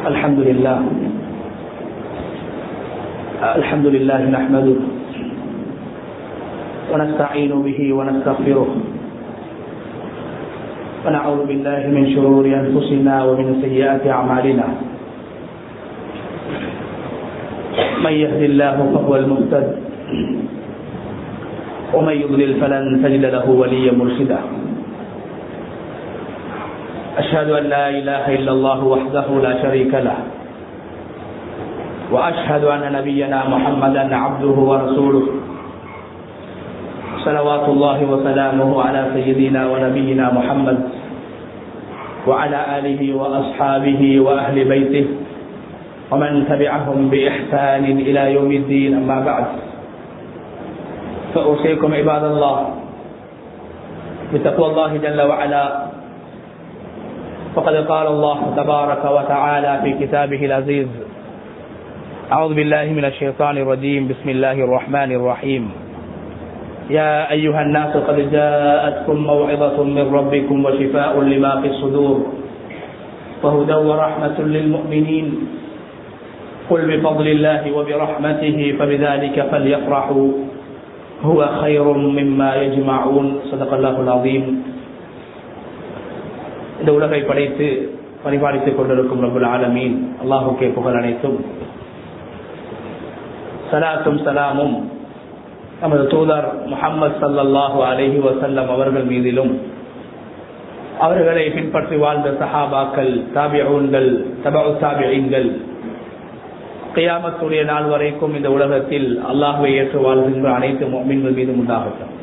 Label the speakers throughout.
Speaker 1: الحمد لله نحمده ونستعين به ونستغفره ونعوذ بالله من شرور أنفسنا ومن سيئات أعمالنا من يهد الله فهو المهتد ومن يضلل فلن تجد له وليا مرشدا أشهد أن لا إله إلا الله وحده لا شريك له وأشهد أن نبينا محمدا عبده ورسوله صلوات الله وسلامه على سيدنا ونبينا محمد وعلى آله وأصحابه وأهل بيته ومن تبعهم بإحسان إلى يوم الدين. أما بعد فأوصيكم عباد الله بتقوى الله جل وعلا، فقد قال الله تبارك وتعالى في كتابه العزيز: أعوذ بالله من الشيطان الرجيم، بسم الله الرحمن الرحيم. يا أيها الناس قد جاءتكم موعظة من ربكم وشفاء لما في الصدور وهدى ورحمة للمؤمنين قل بفضل الله وبرحمته فبذلك فليفرحوا هو خير مما يجمعون. صدق الله العظيم. இந்த உலகை படைத்து பரிபாலித்துக் கொண்டிருக்கும் ரப்புல் ஆலமீன் அல்லாஹுக்கே புகழ் அனைத்தும். ஸலாத்தும் ஸலாமும் நமது தூதர் முஹம்மது ஸல்லல்லாஹு அலைஹி வஸல்லம் அவர்கள் மீதிலும், அவர்களை பின்பற்றி வாழ்ந்த சஹாபாக்கள், தாபிஊன்கள், தபஉ தாபிஈன்கள், கியாமத்துடைய நாள் வரைக்கும் இந்த உலகத்தில் அல்லாஹ்வை ஏற்று வாழ்கின்ற அனைத்து முஃமின்கள் மீதும் உண்டாகட்டும்.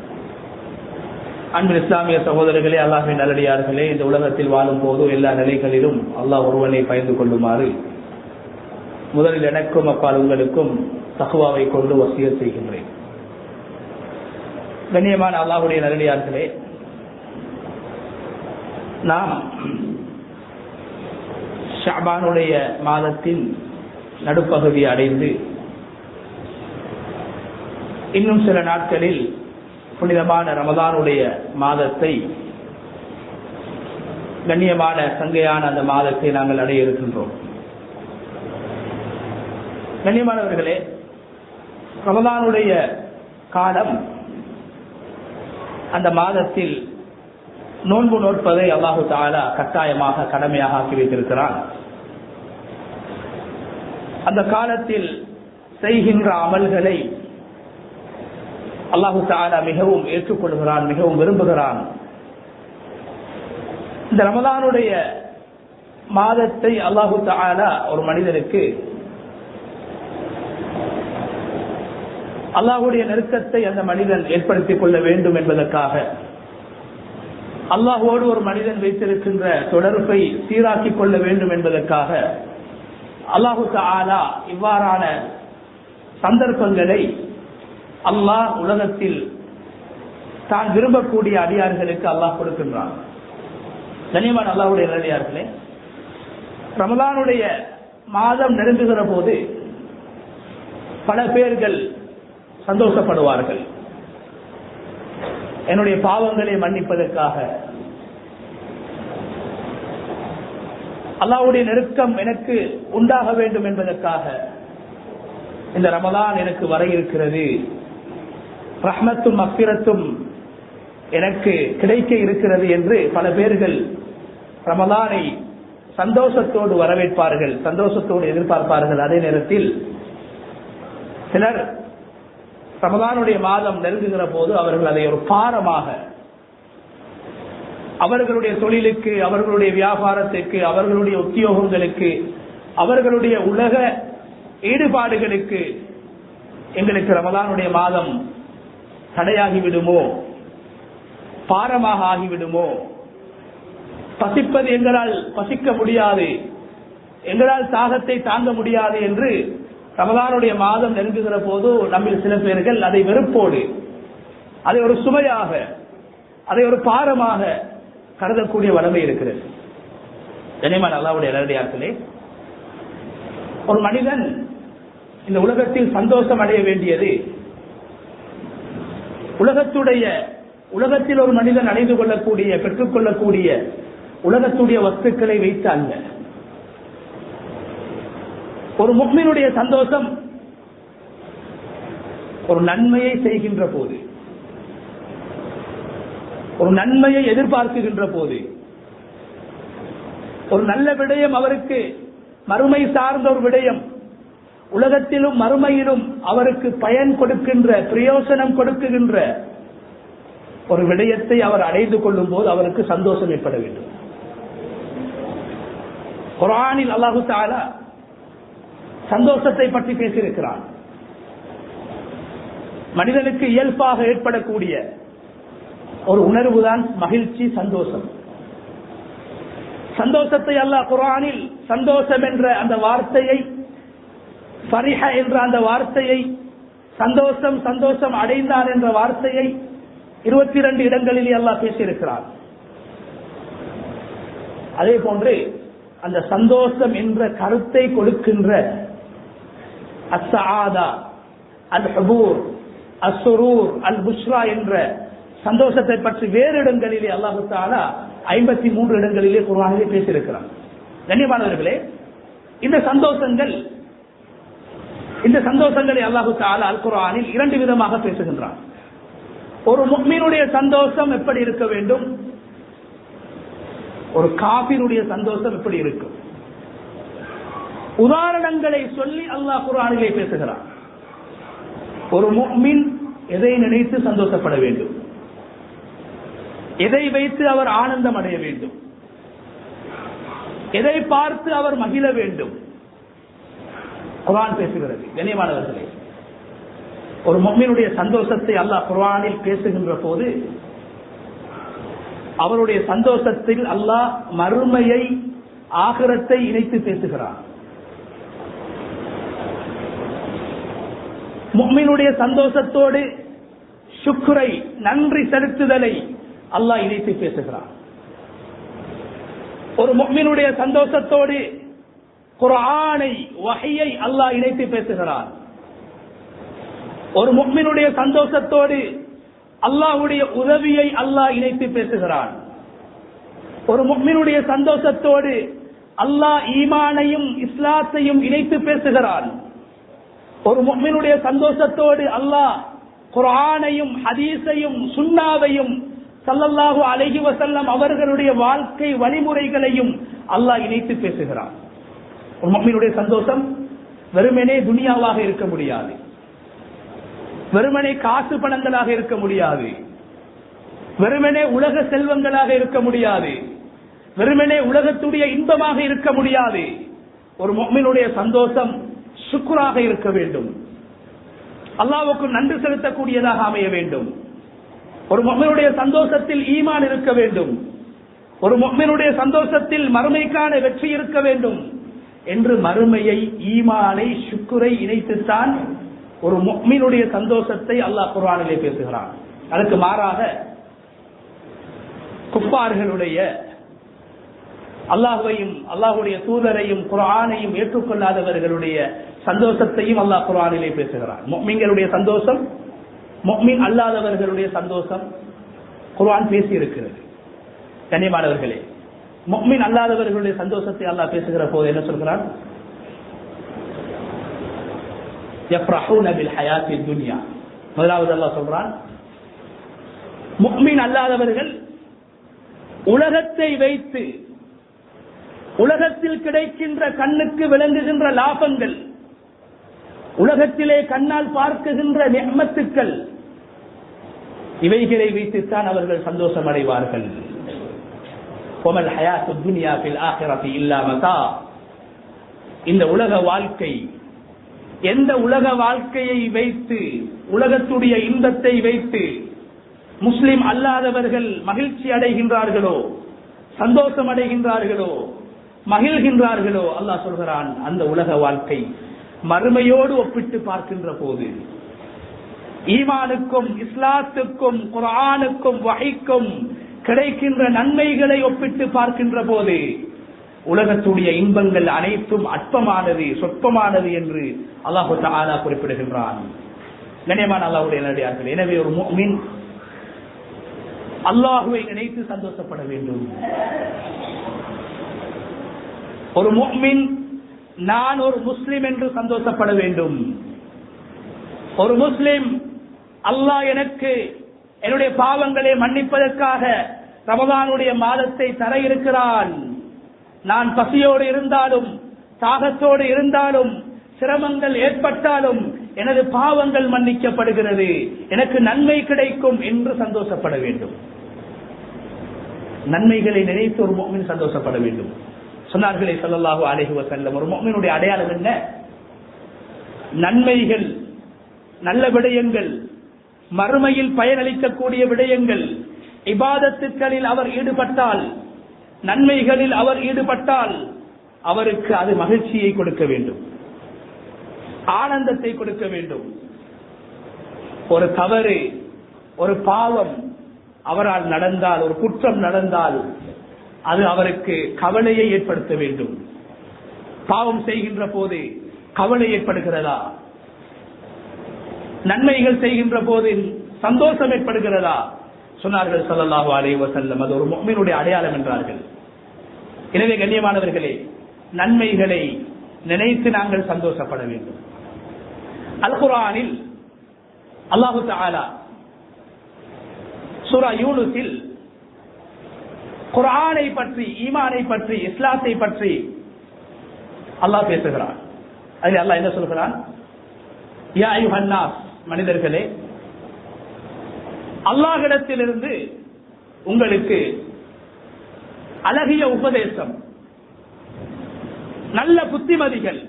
Speaker 1: அன்பு இஸ்லாமிய சகோதரர்களே, அல்லாஹ்வின் நல்லடியார்களே, இந்த உலகத்தில் வாழும் போது எல்லா நிலைகளிலும் அல்லாஹ் ஒருவனை பயந்து கொள்ளுமாறு முதலில் எனக்கும் அப்பால் உங்களுக்கும் தக்வாவை கொண்டு வசியத் செய்கின்றேன். கண்ணியமான அல்லாஹ்வுடைய நல்லடியார்களே, நாம் ஷஅபானுடைய மாதத்தின் நடுப்பகுதி அடைந்து இன்னும் சில நாட்களில் புனிதமான ரமதானுடைய மாதத்தை, கண்ணியமான சங்கையான அந்த மாதத்தை நாங்கள் அடைய இருக்கின்றோம். கண்ணியமானவர்களே, ரமதானுடைய காலம், அந்த மாதத்தில் நோன்பு நோற்பதை அல்லாஹு தஆலா கட்டாயமாக கடமையாக ஆக்கி வைத்திருக்கிறான். அந்த காலத்தில் செய்கின்ற அமல்களை அல்லாஹு தஆலா மிகவும் ஏற்றுக்கொள்கிறான், மிகவும் விரும்புகிறான். இந்த ரமதானுடைய மாதத்தை அல்லாஹு தஆலா ஒரு மனிதனுக்கு அல்லாஹ்வுடைய நெருக்கத்தை அந்த மனிதன் ஏற்படுத்திக் கொள்ள வேண்டும் என்பதற்காக, அல்லாஹ்வோடு ஒரு மனிதன் வைத்திருக்கின்ற தொடர்பை சீராக்கிக் கொள்ள வேண்டும் என்பதற்காக அல்லாஹு தஆலா இவ்வாறான சந்தர்ப்பங்களை அல்லாஹ் உலகத்தில் தான் விரும்பக்கூடிய அடியார்களுக்கு அல்லாஹ் கொடுக்கின்றான். கண்ணியமான அல்லாஹ்வுடைய அடியார்களே, ரமலானுடைய மாதம் நெருங்குகிற போது பல பேர்கள் சந்தோஷப்படுவார்கள். என்னுடைய பாவங்களை மன்னிப்பதற்காக, அல்லாஹ்வுடைய நெருக்கம் எனக்கு உண்டாக வேண்டும் என்பதற்காக இந்த ரமலான் எனக்கு வர இருக்கிறது, ரஹ்மத்தும் மக்ஃபிரத்தும் எனக்கு கிடைக்க இருக்கிறது என்று பல பேர்கள் ரமலானை சந்தோஷத்தோடு வரவேற்பார்கள், சந்தோஷத்தோடு எதிர்பார்ப்பார்கள். அதே நேரத்தில் சிலர் ரமலானுடைய மாதம் நெருங்குகிற போது அவர்கள் அதை ஒரு பாரமாக அவர்களுடைய தொழிலுக்கு, அவர்களுடைய வியாபாரத்துக்கு, அவர்களுடைய உத்தியோகங்களுக்கு, அவர்களுடைய உலக ஈடுபாடுகளுக்கு எங்களுக்கு ரமலானுடைய மாதம் தடையாகிவிடுமோ, பாரமாக ஆகிவிடுமோ, பசிப்பது எங்களால் பசிக்க முடியாது, எங்களால் தாகத்தை தாங்க முடியாது என்று ரமலானுடைய மாதம் நெருங்குகிற போது நம்மில் சில பேர்கள் அதை வெறுப்போடு, அதை ஒரு சுமையாக, அதை ஒரு பாரமாக கருதக்கூடிய வளமை இருக்கிறது. கண்ணியமான அல்லாஹ்வுடைய நல்லடியார்களே, ஒரு மனிதன் இந்த உலகத்தில் சந்தோஷம் அடைய வேண்டியது உலகத்தில் ஒரு மனிதன் அடைந்து கொள்ளக்கூடிய, பெற்றுக்கொள்ளக்கூடிய உலகத்துடைய வஸ்துக்களை வைத்து அல்ல. ஒரு முஃமினுடைய சந்தோஷம் ஒரு நன்மையை செய்கின்ற போது, ஒரு நன்மையை எதிர்பார்க்குகின்ற போது, ஒரு நல்ல விடயம் அவருக்கு மறுமை சார்ந்த ஒரு விடயம், உலகத்திலும் மறுமையிலும் அவருக்கு பயன் கொடுக்கின்ற, பிரயோசனம் கொடுக்குகின்ற ஒரு விடயத்தை அவர் அடைந்து கொள்ளும் போது அவருக்கு சந்தோஷம் ஏற்பட வேண்டும். குர்ஆனில் அல்லாஹு தஆலா சந்தோஷத்தை பற்றி பேசியிருக்கிறான். மனிதனுக்கு இயல்பாக ஏற்படக்கூடிய ஒரு உணர்வுதான் மகிழ்ச்சி, சந்தோஷம். சந்தோஷத்தை அல்லாஹ் குர்ஆனில் சந்தோஷம் என்ற அந்த வார்த்தையை, ஃபரிஹ என்ற அந்த வார்த்தையை, சந்தோஷம் சந்தோஷம் அடைந்தான் என்ற வார்த்தையை 22 இடங்களில் அல்லாஹ் பேசியிருக்கிறார். அதே போன்று அந்த சந்தோஷம் என்ற கருத்தை கொடுக்கின்ற அஸ்ஸஆதா, அல் ஹுபூர், அஸ்ஸுரூர், அல் புஷ்ரா என்ற சந்தோஷத்தை பற்றி வேறு இடங்களிலே அல்லாஹ் தஆலா 53 இடங்களிலே குர்ஆனிலே பேசியிருக்கிறார். கண்ணியமானவர்களே, இந்த சந்தோஷங்களை அல்லாஹ் தஆலா அல் குர்ஆனில் 2 விதமாக பேசுகின்றார். ஒரு முஃமினுடைய சந்தோஷம் எப்படி இருக்க வேண்டும், ஒரு காபிருடைய சந்தோஷம் எப்படி இருக்கும், உதாரணங்களை சொல்லி அல்லாஹ் குர்ஆனிலே பேசுகிறார். ஒரு முஃமின் எதை நினைத்து சந்தோஷப்பட வேண்டும், எதை வைத்து அவர் ஆனந்தம் அடைய வேண்டும், எதை பார்த்து அவர் மகிழ வேண்டும், குர்ஆன் பேசுகிறது. கண்ணியமானவர்களே, ஒரு முஃமினுடைய சந்தோஷத்தை அல்லாஹ் குர்ஆனில் பேசுகின்ற போது அவருடைய சந்தோஷத்தில் அல்லாஹ் மறுமையை, ஆகிரத்தை இணைத்து பேசுகிறார். முஃமினுடைய சந்தோஷத்தோடு ஷுக்ரை, நன்றி செலுத்துதலை அல்லாஹ் இணைத்து பேசுகிறார். ஒரு முஃமினுடைய சந்தோஷத்தோடு குர்ஆனை, வஹ்யை அல்லாஹ் இணைத்து பேசுகிறார். ஒரு முஃமினுடைய சந்தோஷத்தோடு அல்லாஹ்வுடைய உதவியை அல்லாஹ் இணைத்து பேசுகிறான். ஒரு முஃமினுடைய சந்தோஷத்தோடு அல்லாஹ் ஈமானையும் இஸ்லாத்தையும் இணைத்து பேசுகிறான். ஒரு முஃமினுடைய சந்தோஷத்தோடு அல்லாஹ் குர்ஆனையும் ஹதீஸையும் சுன்னாவையும் ஸல்லல்லாஹு அலைஹி வஸல்லம் அவர்களுடைய வாழ்க்கை வழிமுறைகளையும் அல்லாஹ் இணைத்து பேசுகிறான். ஒரு முஃமினுடைய சந்தோஷம் வெறுமனே துனியாவாக இருக்க முடியாது, வெறுமனே காசு பணங்களாக இருக்க முடியாது, வெறுமனே உலக செல்வங்களாக இருக்க முடியாது, வெறுமனே உலகத்துடைய இன்பமாக இருக்க முடியாது. ஒரு முஃமினுடைய சந்தோஷம் ஷுக்ராக இருக்க வேண்டும், அல்லாஹ்வுக்கு நன்றி செலுத்தக்கூடியதாக அமைய வேண்டும். ஒரு முஃமினுடைய சந்தோஷத்தில் ஈமான் இருக்க வேண்டும், ஒரு முஃமினுடைய சந்தோஷத்தில் மறுமைக்கான வெற்றி இருக்க வேண்டும் என்று மறுமையை, ஈமானை, ஷுக்ரை இணைத்துத்தான் ஒரு முஃமினுடைய சந்தோஷத்தை அல்லாஹ் குர்ஆனிலே பேசுகிறான். அதற்கு மாறாக குஃபார்களுடைய, அல்லாஹ்வையும் அல்லாஹ்வுடைய தூதரையும் குர்ஆனையும் ஏற்றுக்கொள்ளாதவர்களுடைய சந்தோஷத்தையும் அல்லாஹ் குர்ஆனிலே பேசுகிறான். முஃமின்களுடைய சந்தோஷம், முஃமின் அல்லாதவர்களுடைய சந்தோஷம் குர்ஆன் பேசி இருக்கிறது. கண்ணியமானவர்களே, முஃமின் அல்லாதவர்களுடைய சந்தோஷத்தை அல்லாஹ் பேசுகிற போது என்ன சொல்கிறான்? யஃப்ரஹூன பில் ஹயாத்தித் துன்யா. முதலாவது அல்லாஹ் சொல்றான், முஃமின் அல்லாதவர்கள் உலகத்தை வைத்து, உலகத்தில் கிடைக்கின்ற கண்ணுக்கு விளங்குகின்ற லாபங்கள், உலகத்திலே கண்ணால் பார்க்குகின்ற நிஅமத்துக்கள், இவைகளை வைத்துத்தான் அவர்கள் சந்தோஷம் அடைவார்கள். வமல் ஹயாத்துத் துன்யா ஃபில் ஆখিরাতি இல்லா மதா. இந்த உலக வாழ்க்கை, எந்த உலக வாழ்க்கையை வைத்து, உலகத்துடைய இன்பத்தை வைத்து முஸ்லிம் அல்லாதவர்கள் மகிழ்ச்சி அடைகின்றார்களோ, சந்தோஷம் அடைகின்றார்களோ, மகிழ்கின்றார்களோ, அல்லாஹ் சொல்கிறான், அந்த உலக வாழ்க்கை மறுமையோடு ஒப்பிட்டு பார்க்கின்ற போது, ஈமானுக்கும் இஸ்லாத்துக்கும் குர்ஆனுக்கும் வஹீக்கும் கிடைக்கின்ற நன்மைகளை ஒப்பிட்டு பார்க்கின்ற போது உலகத்துடைய இன்பங்கள் அனைத்தும் அற்பமானது, சொற்பமானது என்று அல்லாஹ் தஆலா குறிப்பிடுகின்றான். கண்ணியமான அல்லாஹ்வுடைய நல்லடியார்களே, எனவே ஒரு முஃமின் அல்லாஹ்வை நினைத்து சந்தோஷப்பட வேண்டும். ஒரு முஃமின் நான் ஒரு முஸ்லிம் என்று சந்தோஷப்பட வேண்டும். ஒரு முஸ்லிம், அல்லாஹ் எனக்கு என்னுடைய பாவங்களை மன்னிப்பதற்காக ரமதானுடைய மாதத்தை தர இருக்கிறான். நான் பசியோடு இருந்தாலும் தாகத்தோடு இருந்தாலும் சிரமங்கள் ஏற்பட்டாலும் எனது பாவங்கள் மன்னிக்கப்படுகிறது, எனக்கு நன்மை கிடைக்கும் என்று சந்தோஷப்பட வேண்டும். நன்மைகளை நினைத்து ஒரு முஃமின் சந்தோஷப்பட வேண்டும். சொன்னார்களே ஸல்லல்லாஹு அலைஹி வஸல்லம், ஒரு முஃமினுடைய அடையாளம் என்ன? நன்மைகள், நல்ல விடயங்கள், மறுமையில் பயனளிக்கக்கூடிய விடயங்கள், இபாதத்துக்களில் அவர் ஈடுபட்டால், நன்மைகளில் அவர் ஈடுபட்டால் அவருக்கு அது மகிழ்ச்சியை கொடுக்க வேண்டும், ஆனந்தத்தை கொடுக்க வேண்டும். ஒரு தவறு, ஒரு பாவம் அவரால் நடந்தால், ஒரு குற்றம் நடந்தால் அது அவருக்கு கவலையை ஏற்படுத்த வேண்டும். பாவம் செய்கின்ற போது கவலை ஏற்படுகிறதா? நன்மைகள் செய்கின்ற போது சந்தோஷம் ஏற்படுகிறதா? சொன்னார்கள் ஸல்லல்லாஹு அலைஹி வஸல்லம், அது ஒரு முஃமினுடைய அடையாளம் என்றார்கள். எனவே கண்ணியமானவர்களே, நன்மைகளை நினைத்து நாங்கள் சந்தோஷப்பட வேண்டும். அல் குர்ஆனில் அல்லாஹு தஆலா சூரா யூனுஸில் குர்ஆனை பற்றி, ஈமானை பற்றி, இஸ்லாத்தை பற்றி அல்லாஹ் பேசுகிறான். அதில் அல்லாஹ் என்ன சொல்கிறான்? யா அய்யுஹன் நாஸ், மனிதர்களே, அல்லாஹ்விடத்திலிருந்து உங்களுக்கு அழகிய உபதேசம், நல்ல புத்திமதிகள்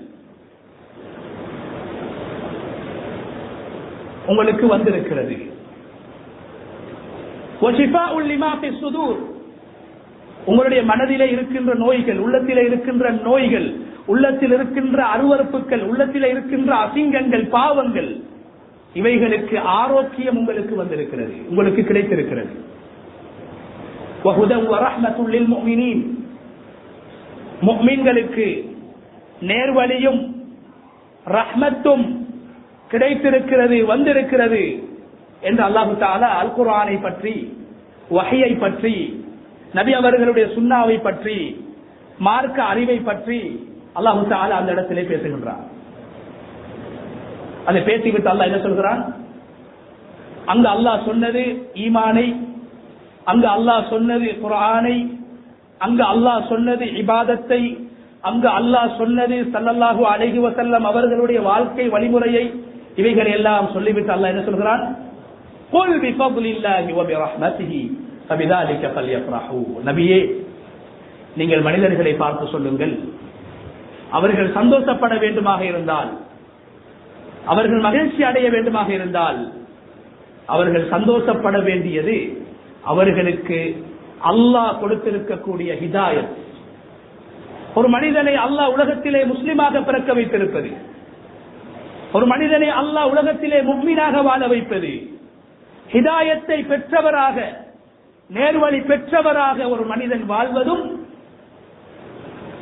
Speaker 1: உங்களுக்கு வந்திருக்கிறது. உங்களுடைய மனதிலே இருக்கின்ற நோய்கள், உள்ளத்திலே இருக்கின்ற நோய்கள், உள்ளத்தில் இருக்கின்ற அருவருப்புகள், உள்ளத்தில் இருக்கின்ற அசிங்கங்கள், பாவங்கள், இவைகளுக்கு ஆரோக்கியம் உங்களுக்கு வந்திருக்கிறது, உங்களுக்கு கிடைத்திருக்கிறது. முஃமின்களுக்கு நேர்வழியும் ரஹ்மத்தும் கிடைத்திருக்கிறது, வந்திருக்கிறது என்று அல்லாஹு தஆலா அல் குர்ஆனை பற்றி, வஹ்யை பற்றி, நபி அவர்களுடைய சுன்னாவை பற்றி, மார்க்க அறிவை பற்றி அல்லாஹு தஆலா அந்த இடத்திலே பேசுகின்றார். அதை பேசிவிட்டு அல்லாஹ் என்ன சொல்கிறான்? அங்கு அல்லாஹ் சொன்னது ஈமானை, அங்கு அல்லாஹ் சொன்னது குர்ஆனை, அங்கு அல்லாஹ் சொன்னது இபாதத்தை, அங்கு அல்லாஹ் சொன்னது ஸல்லல்லாஹு அலைஹி வஸல்லம் அவர்களுடைய வாழ்க்கை வழிமுறையை, இவைகளை எல்லாம் சொல்லிவிட்டு அல்லாஹ் என்ன சொல்கிறான்? குல் பிஃபத்லில்லாஹி வ பிரஹ்மத்திஹி ஃபபிதாலிக ஃபல்யஃப்ரஹூ. நபியே, நீங்கள் மனிதர்களை பார்த்து சொல்லுங்கள், அவர்கள் சந்தோஷப்பட வேண்டுமாக இருந்தால், அவர்கள் மகிழ்ச்சி அடைய வேண்டுமாக இருந்தால், அவர்கள் சந்தோஷப்பட வேண்டியது அவர்களுக்கு அல்லாஹ் கொடுத்திருக்கக்கூடிய ஹிதாயத். ஒரு மனிதனை அல்லாஹ் உலகத்திலே முஸ்லிமாக பிறக்க வைத்திருப்பது, ஒரு மனிதனை அல்லாஹ் உலகத்திலே முஃமினாக வாழ வைப்பது, ஹிதாயத்தை பெற்றவராக, நேர்வழி பெற்றவராக ஒரு மனிதன் வாழ்வதும்,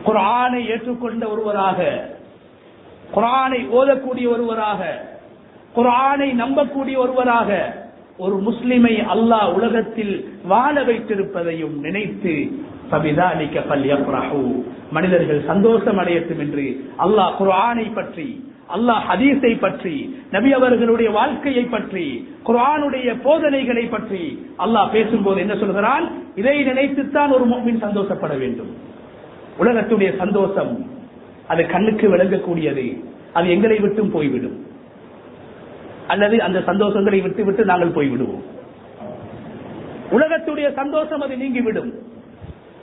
Speaker 1: குர்ஆனை ஏற்றுக்கொண்ட ஒருவராக, குர்ஆனை ஓதக்கூடிய ஒருவராக, குர்ஆனை நம்பக்கூடிய ஒருவராக ஒரு முஸ்லிமை அல்லாஹ் உலகத்தில் வாழ வைத்திருப்பதையும் நினைத்து ஃபபிதாலிக ஃபல்யஃப்ரஹூ, மனிதர்கள் சந்தோஷம் அடையட்டும் என்று அல்லாஹ் குர்ஆனை பற்றி, அல்லாஹ் ஹதீஸை பற்றி, நபி அவர்களுடைய வாழ்க்கையை பற்றி, குர்ஆனுடைய போதனைகளை பற்றி அல்லாஹ் பேசும்போது என்ன சொல்கிறான்? இதை நினைத்துத்தான் ஒரு முஃமின் சந்தோஷப்பட வேண்டும். உலகத்துடைய சந்தோஷம் அது கண்ணுக்கு விளங்கக்கூடியது, அது எங்களை விட்டும் போய்விடும், அல்லது அந்த சந்தோஷங்களை விட்டு விட்டு நாங்கள் போய்விடுவோம். உலகத்துடைய சந்தோஷம் அது நீங்கிவிடும்.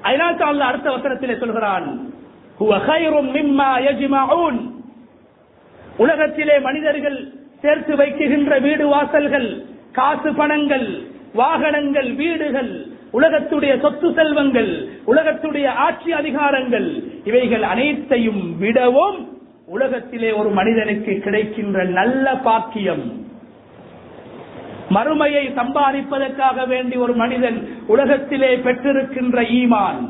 Speaker 1: அதனால் தான் அல்லாஹ் அடுத்த வசனத்திலே சொல்கிறான், ஹுவ கைரும் மிம்மா யஜ்மஊன். உலகத்திலே மனிதர்கள் சேர்த்து வைக்கின்ற வீடு வாசல்கள், காசு பணங்கள், வாகனங்கள், வீடுகள், உலகத்துடைய சொத்து செல்வங்கள், உலகத்துடைய ஆட்சி அதிகாரங்கள், இவைகள் அனைத்தையும் விடவும் உலகத்திலே ஒரு மனிதனுக்கு கிடைக்கின்ற நல்ல பாக்கியம், மறுமையை சம்பாதிப்பதற்காக வேண்டி ஒரு மனிதன் உலகத்திலே பெற்றிருக்கின்ற ஈமான்,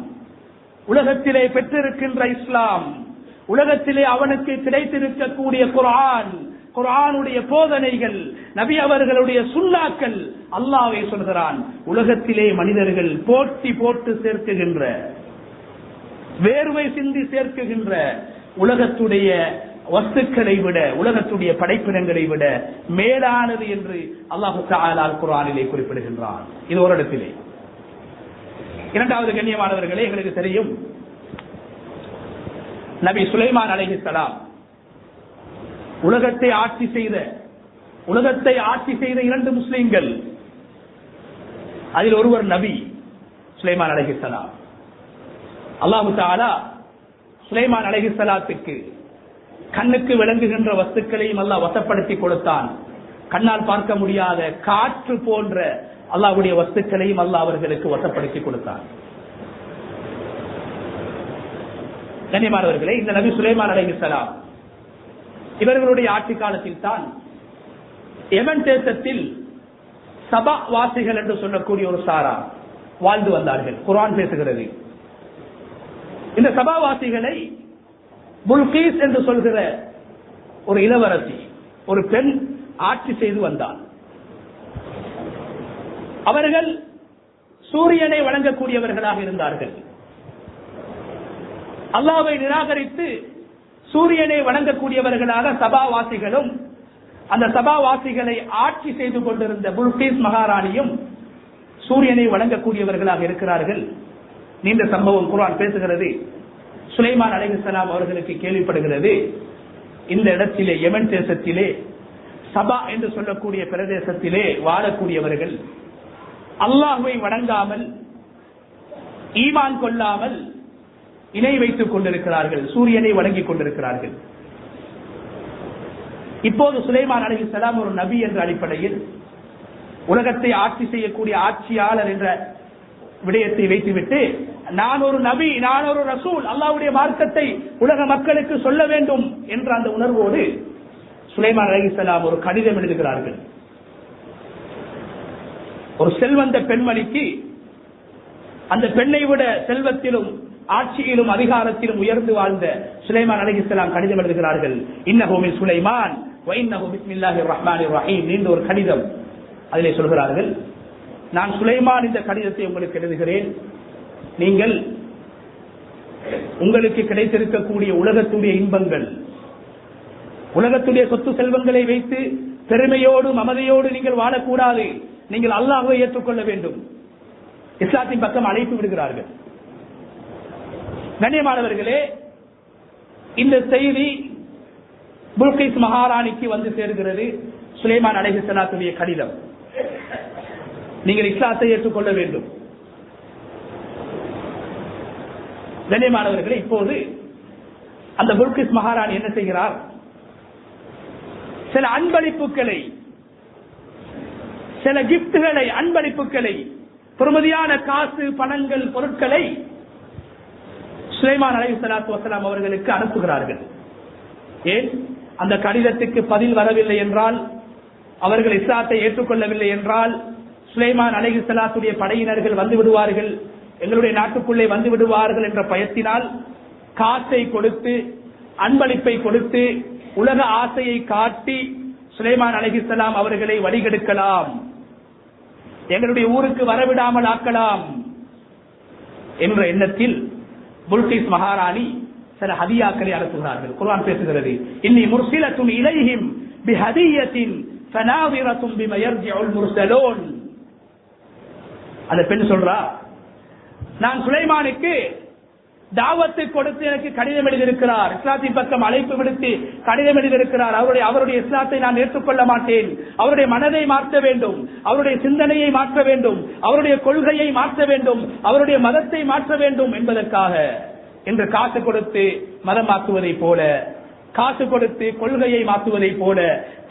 Speaker 1: உலகத்திலே பெற்றிருக்கின்ற இஸ்லாம், உலகத்திலே அவனுக்கு கிடைத்திருக்கக்கூடிய குர்ஆன், குர்ஆனுடைய போதனைகள், நபி அவர்களுடைய சுன்னாக்கள், அல்லாஹ்வே சொல்கிறான், உலகத்திலே மனிதர்கள் போட்டி போட்டு சேர்க்குகின்ற, வேர்வை சிந்தி சேர்க்குகின்ற, உலகத்துடைய வஸ்துக்களை விட, உலகத்துடைய படைப்பினங்களை விட மேலானது என்று அல்லாஹ் தஆலா குர்ஆனிலே குறிப்பிடுகின்றான். இது ஒரு இடத்திலே. இரண்டாவது கண்ணியமானவர்களே, எங்களுக்கு தெரியும் நபி சுலைமான் அலைஹிஸ்ஸலாம் உலகத்தை ஆட்சி செய்த இரண்டு முஸ்லிம்கள், அதில் ஒருவர் நபி சுலைமான் அலைஹிஸ்ஸலாம். அல்லாஹ் தஆலா சுலைமான் அலைஹிஸ்ஸலாத்துக்கு கண்ணுக்கு விளங்குகின்ற வஸ்துக்களையும் அல்லாஹ் வசப்படுத்தி கொடுத்தான். கண்ணால் பார்க்க முடியாத காற்று போன்ற அல்லாஹ்வுடைய வஸ்துக்களையும் அல்லாஹ் அவர்களுக்கு வசப்படுத்தி கொடுத்தான். கண்ணியமானவர்களே, இந்த நபி சுலைமான் அலைஹிஸ்ஸலாம் இவர்களுடைய ஆட்சி காலத்தில் தான் யமன் தேசத்தில் சபா வாசிகள் என்று சொல்லக்கூடிய ஒரு சாரா வாழ்ந்து வந்தார்கள். குர்ஆன் பேசுகிறது. இந்த சபாவாசிகளை புல்கீஸ் என்று சொல்கிற ஒரு இளவரசி, ஒரு பெண் ஆட்சி செய்து வந்தார். அவர்கள் சூரியனை வணங்கக்கூடியவர்களாக இருந்தார்கள். அல்லாஹ்வை நிராகரித்து சூரியனை வணங்கக்கூடியவர்களாக சபாவாசிகளும், அந்த சபாவாசிகளை ஆட்சி செய்து கொண்டிருந்த புல்கீஸ் மகாராணியும் சூரியனை வணங்கக்கூடியவர்களாக இருக்கிறார்கள். நீண்ட சம்பவம் குர்ஆன் பேசுகிறது. சுலைமான் அலைஹிஸ்ஸலாம் அவர்களுக்கு கேள்விப்படுகிறது, இந்த இடத்திலே யமன் தேசத்திலே சபா என்று சொல்லக்கூடிய பிரதேசத்திலே வாழக்கூடியவர்கள் அல்லாஹ்வை வணங்காமல், ஈமான் கொள்ளாமல் இணை வைத்துக் கொண்டிருக்கிறார்கள், சூரியனை வணங்கிக் கொண்டிருக்கிறார்கள். இப்போது சுலைமான் அலைஹிஸ்ஸலாம் ஒரு நபி என்ற அடிப்படையில் உலகத்தை ஆட்சி செய்யக்கூடிய ஆட்சியாளர் என்ற விடயத்தை வைத்துவிட்டு, நான் ஒரு நபி, நான் ஒரு ரசூல், அல்லாஹ்வுடைய மார்க்கத்தை உலக மக்களுக்கு சொல்ல வேண்டும் என்ற அந்த உணர்வோடு சுலைமான் அலைஹிஸ்ஸலாம் ஒரு கடிதம் எழுதுகிறார்கள். ஒரு செல்வந்த பெண்மணிக்கு, அந்த பெண்ணை விட செல்வத்திலும் ஆட்சியிலும் அதிகாரத்திலும் உயர்ந்து வாழ்ந்த சுலைமான் அலைஹிஸ்ஸலாம் கடிதம் எழுதுகிறார்கள். இன்னஹு மின் சுலைமான் வ இன்னஹு பிஸ்மில்லாஹிர் ரஹ்மானிர் ரஹீம் என்ற ஒரு கடிதம். அதிலே சொல்கிறார்கள், நான் சுலைமான் இந்த கடிதத்தை உங்களுக்கு எழுதுகிறேன். நீங்கள் உங்களுக்கு கிடைத்திருக்கக்கூடிய உலகத்துடைய இன்பங்கள், உலகத்துடைய சொத்து செல்வங்களை வைத்து பெருமையோடு மமதையோடு நீங்கள் வாழக்கூடாது. நீங்கள் அல்லாஹ்வை ஏற்றுக்கொள்ள வேண்டும். இஸ்லாத்தின் பக்கம் அழைப்பு விடுகிறார்கள். கண்ணியமானவர்களே, இந்த செய்தி புல்கீஸ் மகாராணிக்கு வந்து சேர்கிறது. சுலைமான் அலைஹிஸ்ஸலாத்துடைய கடிதம், நீங்கள் இஸ்லாத்தை ஏற்றுக்கொள்ள வேண்டும். கண்ணியமானவர்களே, இப்போது அந்த புல்கீஸ் மகாராணி என்ன செய்கிறார்? சில அன்பளிப்புகளை, சில கிப்ட்களை, அன்பளிப்புகளை, பெருமதியான காசு, பணங்கள், பொருட்களை சுலைமான் அலைஹிஸ்ஸலாத்து வஸலாம் அவர்களுக்கு அனுப்புகிறார்கள். ஏன்? அந்த கடிதத்துக்கு பதில் வரவில்லை என்றால், அவர்கள் இஸ்லாத்தை ஏற்றுக்கொள்ளவில்லை என்றால், சுலைமான் அலைஹிஸ்ஸலாத்துடைய படையினர்கள் வந்து விடுவார்கள், எங்களுடைய நாட்டுக்குள்ளே வந்து விடுவார்கள் என்ற பயத்தினால் காசை கொடுத்து, அன்பளிப்பை கொடுத்து, உலக ஆசையை காட்டி சுலைமான் அலைஹிஸ்ஸலாம் அவர்களை வழிகெடுக்கலாம், எங்களுடைய ஊருக்கு வரவிடாமல் ஆக்கலாம் என்ற எண்ணத்தில் புல்கீஸ் மகாராணி சில ஹதியாக்களை அனுப்புகிறார்கள். குர்ஆன் பேசுகிறது, இன்னி முர்சிலத்துன் இலைஹிம் பிஹதியத்தின் ஃபனாவிரத்துன் பிமா யர்ஜிஉல் முர்சலூன். அந்த பெண் சொல்றா, நான் சுலைமானுக்கு தாவத்தை கொடுத்து எனக்கு கடிதம் எழுதியிருக்கிறார், இஸ்லாத்தின் பக்கம் அழைப்பு விடுத்து கடிதம் எழுதியிருக்கிறார். அவருடைய இஸ்லாத்தை நான் ஏற்றுக்கொள்ள மாட்டேன், அவருடைய மனதை மாற்ற வேண்டும், அவருடைய சிந்தனையை மாற்ற வேண்டும், அவருடைய கொள்கையை மாற்ற வேண்டும், அவருடைய மதத்தை மாற்ற வேண்டும் என்பதற்காக என்று காசு கொடுத்து மதம் மாற்றுவதை போல, காசு கொடுத்து கொள்கையை மாற்றுவதை போல,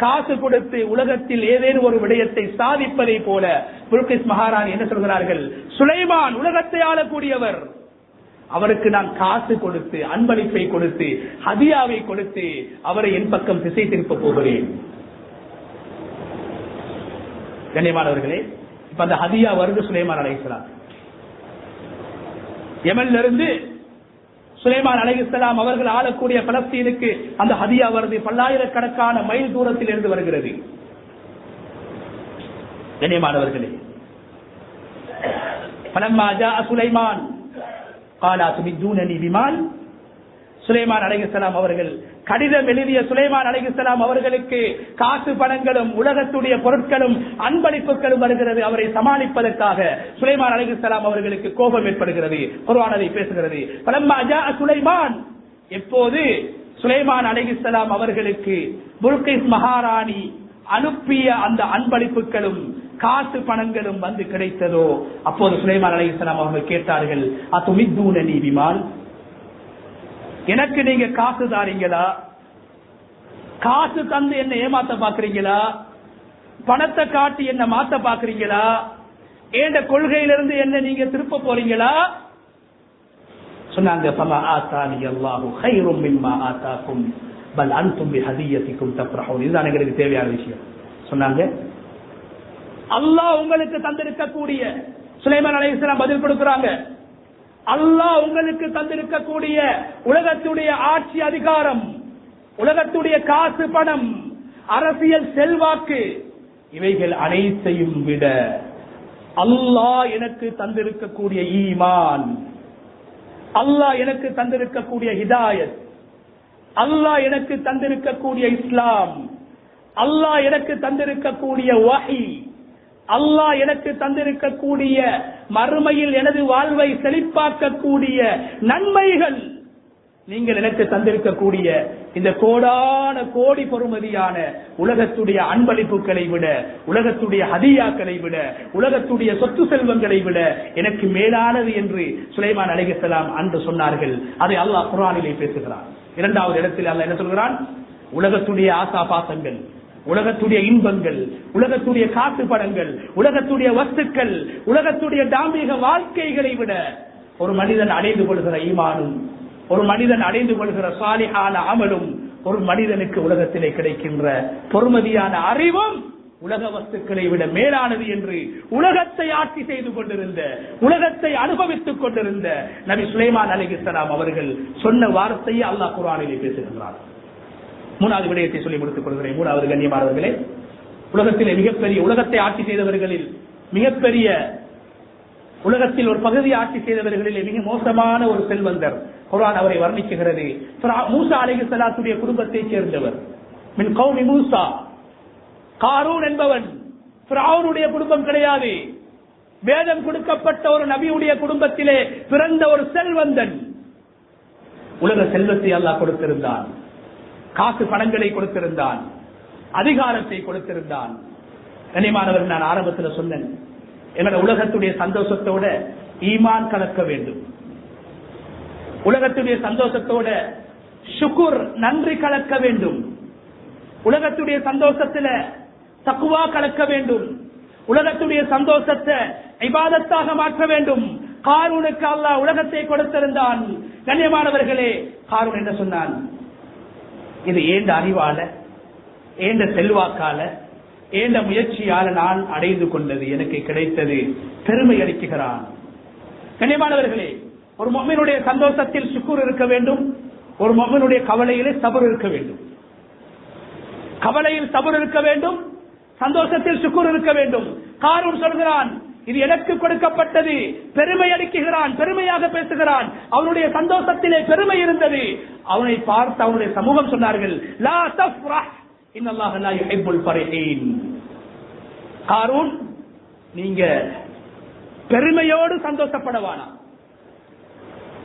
Speaker 1: காசு கொடுத்து உலகத்தில் ஏதேனும் ஒரு விடயத்தை சாதிப்பதை போல புல்கீஸ் மகாராணி என்ன சொல்கிறார்கள்? சுலைமான் உலகத்தை ஆளக்கூடியவர், அவருக்கு நான் காசு கொடுத்து, அன்பளிப்பை கொடுத்து, ஹதியாவை கொடுத்து அவரை என் பக்கம் திசை திருப்ப போகிறேன். கண்ணியமானவர்களே, இப்ப அந்த ஹதியா வருது சுலைமான் அலைஹிஸ்ஸலாம். யமன்ல இருந்து சுலைமான் அலைஹிஸ்ஸலாம் அவர்கள் ஆளக்கூடிய பலஸ்தீனுக்கு அந்த ஹதியா வருது. பல்லாயிரக்கணக்கான மைல் தூரத்தில் இருந்து வருகிறது. கண்ணியமானவர்களே, பலம்மா ஜாஅ சுலைமான் قال أتمدونني بمال சுலைமான் அலைஹிஸ்ஸலாம் அவர்கள் கடிதம் எழுதிய சுலைமான் அலைஹிஸ்ஸலாம் அவர்களுக்கு காசு பணங்களும் உலகத்துடைய பொருட்களும் அன்பளிப்புகளும் வருகிறது. அவரை சமாளிப்பதற்காக சுலைமான் அலைஹிஸ்ஸலாம் அவர்களுக்கு கோபம் ஏற்படுகிறது. குர்ஆன் அதை பேசுகிறது. ஃபலம்மா ஜாஅ சுலைமான், எப்போது சுலைமான் அலைஹிஸ்ஸலாம் அவர்களுக்கு புல்கிஸ் மகாராணி அனுப்பிய அந்த அன்பளிப்புகளும் காசு பணங்களும் வந்து கிடைத்ததோ, அப்போது சுலைமான் அலைஹிஸ்ஸலாம் அவர்கள் கேட்டார்கள், அதுமித்தூனனி பிமால், எனக்கு நீங்க காசு தாரீங்களா? காசு தந்து என்ன ஏமாத்த பாக்குறீங்களா? பணத்தை காட்டி என்ன மாத்த பாக்குறீங்களா? ஏண்ட கொள்கையிலிருந்து என்ன நீங்க திருப்ப போறீங்களா? சொன்னாங்க, ஃபமா ஆதானி அல்லாஹு கைரும் மிம்மா ஆதாக்கும் பல் அன்தும் பிஹதியத்திக்கும் தஃப்ரஹூன். இதுதான் எங்களுக்கு தேவையான விஷயம். சொன்னாங்க, அல்லாஹ் உங்களுக்கு தந்திருக்கக்கூடிய, சுலைமான் அலைஹிஸ்ஸலாம் பதில் கொடுக்கிறாங்க, அல்லாஹ் உங்களுக்கு தந்திருக்கக்கூடிய உலகத்துடைய ஆட்சி அதிகாரம், உலகத்துடைய காசு பணம், அரசியல் செல்வாக்கு, இவைகள் அனைத்தையும் விட அல்லாஹ் எனக்கு தந்திருக்கக்கூடிய ஈமான், அல்லாஹ் எனக்கு தந்திருக்கக்கூடிய ஹிதாயத், அல்லாஹ் எனக்கு தந்திருக்கக்கூடிய இஸ்லாம், அல்லாஹ் எனக்கு தந்திருக்கக்கூடிய வஹி, அல்லாஹ் எனக்கு தந்திருக்கக்கூடிய மறுமையில் எனது வாழ்வை செழிப்பாக்கக்கூடிய நன்மைகள், நீங்கள் எனக்கு தந்திருக்கக்கூடிய இந்த கோடான கோடி பொறுமதியான உலகத்துடைய அன்பளிப்புகளை விட, உலகத்துடைய ஹதியாக்களை விட, உலகத்துடைய சொத்து செல்வங்களை விட எனக்கு மேலானது என்று சுலைமான் அலைஹிஸ்ஸலாம் அன்று சொன்னார்கள். அதை அல்லாஹ் குர்ஆனிலே பேசுகிறான். இரண்டாவது இடத்தில் அல்லாஹ் என்ன சொல்கிறான்? உலகத்துடைய ஆசா பாசங்கள், உலகத்துடைய இன்பங்கள், உலகத்துடைய காசு பணங்கள், உலகத்துடைய வஸ்துக்கள், உலகத்துடைய தாம்பீக வாழ்க்கைகளை விட ஒரு மனிதன் அடைந்து கொள்கிற ஈமானும், ஒரு மனிதன் அடைந்து கொள்கிற சாலிஹான அமலும், ஒரு மனிதனுக்கு உலகத்திலே கிடைக்கின்ற பொறுமதியான அறிவும் உலக வஸ்துக்களை விட மேலானது என்று உலகத்தை ஆட்சி செய்து கொண்டிருந்த, உலகத்தை அனுபவித்துக் கொண்டிருந்த நபி சுலைமான் அலைஹிஸ்ஸலாம் அவர்கள் சொன்ன வார்த்தையை அல்லாஹ் குர்ஆனிலே பேசுகிறார். மூணாவது விடயத்தை சொல்லி முடித்துக் கொள்கிறேன். மூணாவது கண்ணியமானவர்களே, உலகத்திலே மிகப்பெரிய, உலகத்தை ஆட்சி செய்தவர்களில் மிகப்பெரிய, உலகத்தில் ஒரு பகுதியை ஆட்சி செய்தவர்களிலே மிக மோசமான ஒரு செல்வந்தர், குர்ஆன் அவரை வர்ணிக்குகிறது. மூசா அலைஹிஸ்ஸலாத்துடைய குடும்பத்தைச் சேர்ந்தவர். மின் கௌமி மூசா, காரூன் என்பவன் ஃபிரௌனுடைய குடும்பம் கிடையாது. வேதம் கொடுக்கப்பட்ட ஒரு நபியுடைய குடும்பத்திலே பிறந்த ஒரு செல்வந்தன். உலக செல்வத்தை அல்லாஹ் கொடுத்திருந்தான், காசு பணங்களை கொடுத்திருந்தான், அதிகாரத்தை கொடுத்திருந்தான். கண்ணியமானவர், நான் ஆரம்பத்தில் சொன்னேன், எங்களோட உலகத்துடைய சந்தோஷத்தோட ஈமான் கலக்க வேண்டும். உலகத்துடைய சந்தோஷத்தோட ஷுக்குர், நன்றி கலக்க வேண்டும். உலகத்துடைய சந்தோஷத்துல தக்வா கலக்க வேண்டும். உலகத்துடைய சந்தோஷத்தை இபாதத்தாக மாற்ற வேண்டும். காரூனுக்கு அல்லாஹ் உலகத்தை கொடுத்திருந்தான். கண்ணியமானவர்களே, காரூன் என்ன சொன்னான்? இது ஏண்ட அறிவால, ஏண்ட செல்வாக்கால, ஏண்ட முயற்சியால நான் அடைந்து கொண்டது, எனக்கு கிடைத்தது, பெருமை அளிக்கிறான். கண்ணியமானவர்களே, ஒரு முஃமினுடைய சந்தோஷத்தில் ஷுக்ர் இருக்க வேண்டும். ஒரு முஃமினுடைய கவலையிலே சபர் இருக்க வேண்டும். கவலையில் சபர் இருக்க வேண்டும், சந்தோஷத்தில் ஷுக்ர் இருக்க வேண்டும். காரூன் சொல்கிறான், இது எனக்கு கொடுக்கப்பட்டது, பெருமை அளிக்கிறான், பெருமையாக பேசுகிறான். அவனுடைய சந்தோஷத்திலே பெருமை இருந்தது. அவனை பார்த்து அவனுடைய சமூகம் சொன்னார்கள், லா தஃப்ரஹ் இன்னல்லாஹ லா யுஹிப்புல் ஃபரிஹீன். காரூன், நீங்க பெருமையோடு சந்தோஷப்படவானாம்,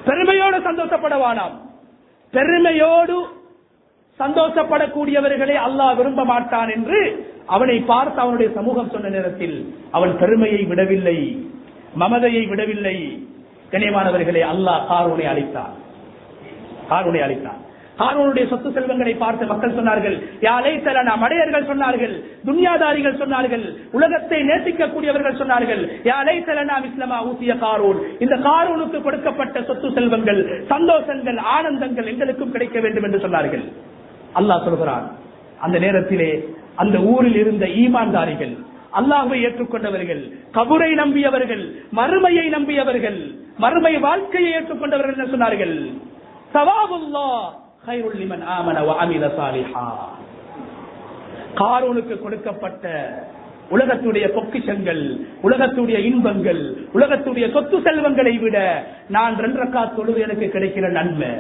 Speaker 1: பெருமையோடு சந்தோஷப்படவானாம். பெருமையோடு சந்தோஷப்படக்கூடியவர்களை அல்லாஹ் விரும்ப மாட்டான் என்று அவனை பார்த்து அவனுடைய சமூகம் சொன்ன நேரத்தில் அவன் பெருமையை விடவில்லை, மமதையை விடவில்லை. கண்ணியமானவர்களே, அல்லாஹ் காரூனை அழைத்தான். காரூனை அழைத்தான். காரூனுடைய சொத்து செல்வங்களை பார்த்து மக்கள் சொன்னார்கள், யா லைத்தலனா, மடையர்கள் சொன்னார்கள், துன்யாதாரிகள் சொன்னார்கள், உலகத்தை நேசிக்கக்கூடியவர்கள் சொன்னார்கள், யா லைத்தலனா மிஸ்லமா ஊசிய காரூன், இந்த காரூனுக்கு கொடுக்கப்பட்ட சொத்து செல்வங்கள், சந்தோஷங்கள், ஆனந்தங்கள் எங்களுக்கும் கிடைக்க வேண்டும் என்று சொன்னார்கள். அல்லாஹ் சொல்கிறான், அந்த நேரத்திலே அந்த ஊரில் இருந்த ஈமான்தாரிகள், அல்லாஹ்வை ஏற்றுக்கொண்டவர்கள், கபரை நம்பியவர்கள், மறுமையை நம்பியவர்கள், மறுமை வாழ்க்கையை ஏற்றுக்கொண்டவர்கள் என்ன சொன்னார்கள்? சவாபுல்லாஹ் கைருல் லிமன் ஆமன வ அமில சாலிஹா. காரூனுக்கு கொடுக்கப்பட்ட உலகத்துடைய பொக்கிஷங்கள், உலகத்துடைய இன்பங்கள், உலகத்துடைய சொத்து செல்வங்களை விட நான் 2 ரக்காத் தொழுது எனக்கு கிடைக்கிற நன்மை,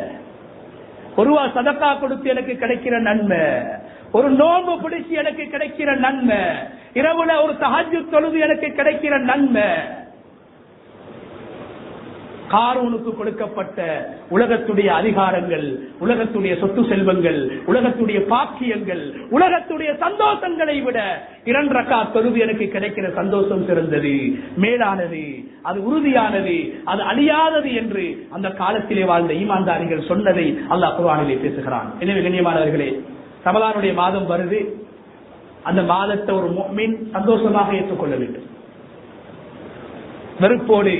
Speaker 1: ஒருவா சதக்கா கொடுத்து எனக்கு கிடைக்கிற நன்மை, ஒரு நோன்பு பிடிச்சி எனக்கு கிடைக்கிற நன்மை, இரவுல ஒரு தஹஜ்ஜுத் தொழுது எனக்கு கிடைக்கிற நன்மை. காரூனுக்கு கொடுக்கப்பட்ட உலகத்துடைய அதிகாரங்கள், உலகத்துடைய சொத்து செல்வங்கள், உலகத்துடைய பாக்கியங்கள், உலகத்துடைய சந்தோஷங்களை விட 2 ரக்காத் தொழுது எனக்கு கிடைக்கிற சந்தோஷம் சிறந்தது, மேலானது, அது உறுதியானது, அது அழியாதது என்று அந்த காலத்திலே வாழ்ந்த ஈமான்தாரிகள் சொன்னதை அல்லாஹ் குர்ஆனிலே பேசுகிறான். எனவே கண்ணியமானவர்களே, ரமலானுடைய மாதம் வருது. அந்த மாதத்தை ஒரு முஃமின் சந்தோஷமாக ஏற்றுக்கொள்ள வேண்டும். வெறுப்போடு,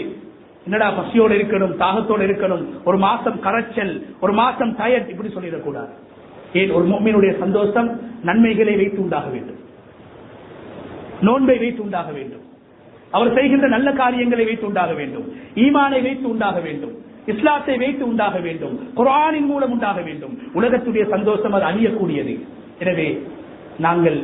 Speaker 1: என்னடா பசியோடு இருக்கணும், தாகத்தோடு இருக்கணும், ஒரு மாசம் கரைச்சல், ஒரு மாசம் டயர்ட், இப்படி சொல்லிடக்கூடாது. ஏன்? ஒரு முஃமினுடைய சந்தோஷம் நன்மைகளை வைத்து உண்டாக வேண்டும், நோன்பை வைத்து உண்டாக வேண்டும், அவர் செய்கின்ற நல்ல காரியங்களை வைத்து உண்டாக வேண்டும், ஈமானை வைத்து உண்டாக வேண்டும், இஸ்லாத்தை வைத்து உண்டாக வேண்டும், குர்ஆனின் மூலம் உண்டாக வேண்டும். உலகத்துடைய சந்தோஷம் அது அழியக்கூடியது. எனவே நாங்கள்